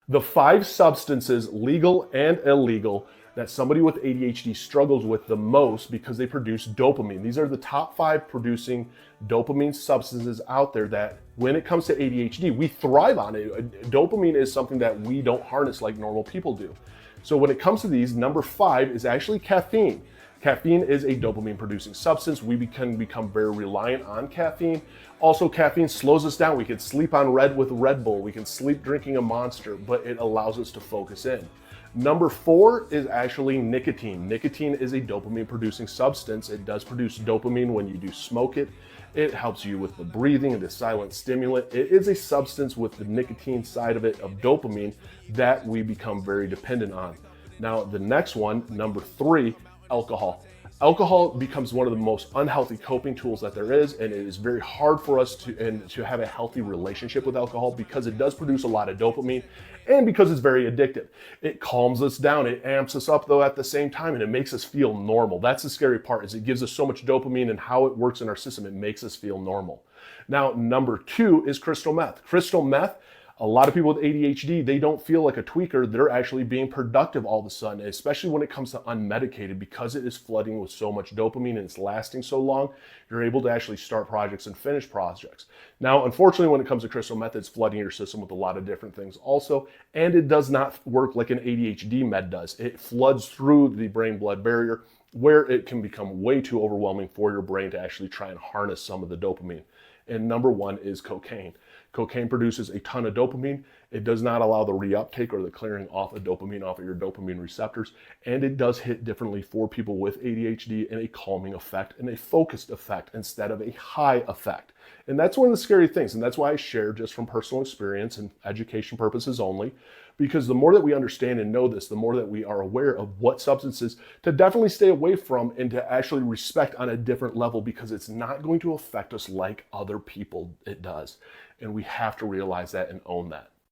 The 5 substances, legal and illegal, that somebody with ADHD struggles with the most because they produce dopamine. These are the top 5 producing dopamine substances out there that when it comes to ADHD, we thrive on it. Dopamine is something that we don't harness like normal people do. So when it comes to these, number 5 is actually caffeine. Caffeine is a dopamine producing substance. We can become very reliant on caffeine. Also, caffeine slows us down. We can sleep on Red Bull. We can sleep drinking a Monster, but it allows us to focus in. Number 4 is actually nicotine. Nicotine is a dopamine producing substance. It does produce dopamine when you do smoke it. It helps you with the breathing and the silent stimulant. It is a substance with the nicotine side of it, of dopamine, that we become very dependent on. Now, the next one, number 3, alcohol. Alcohol becomes one of the most unhealthy coping tools that there is, and it is very hard for us to have a healthy relationship with alcohol because it does produce a lot of dopamine and because it's very addictive. It calms us down, it amps us up though at the same time, and it makes us feel normal. That's the scary part, is it gives us so much dopamine, and how it works in our system, it makes us feel normal. Now, number 2 is crystal meth. Crystal meth, a lot of people with ADHD, they don't feel like a tweaker. They're actually being productive all of a sudden, especially when it comes to unmedicated, because it is flooding with so much dopamine and it's lasting so long. You're able to actually start projects and finish projects. Now, unfortunately, when it comes to crystal meth, it's flooding your system with a lot of different things also, and it does not work like an ADHD med does. It floods through the brain-blood barrier, where it can become way too overwhelming for your brain to actually try and harness some of the dopamine. And number 1 is cocaine. Cocaine produces a ton of dopamine. It does not allow the reuptake or the clearing off of dopamine off of your dopamine receptors. And it does hit differently for people with ADHD in a calming effect and a focused effect instead of a high effect. And that's one of the scary things. And that's why I share just from personal experience and education purposes only, because the more that we understand and know this, the more that we are aware of what substances to definitely stay away from and to actually respect on a different level, because it's not going to affect us like other people it does. And we have to realize that and own that.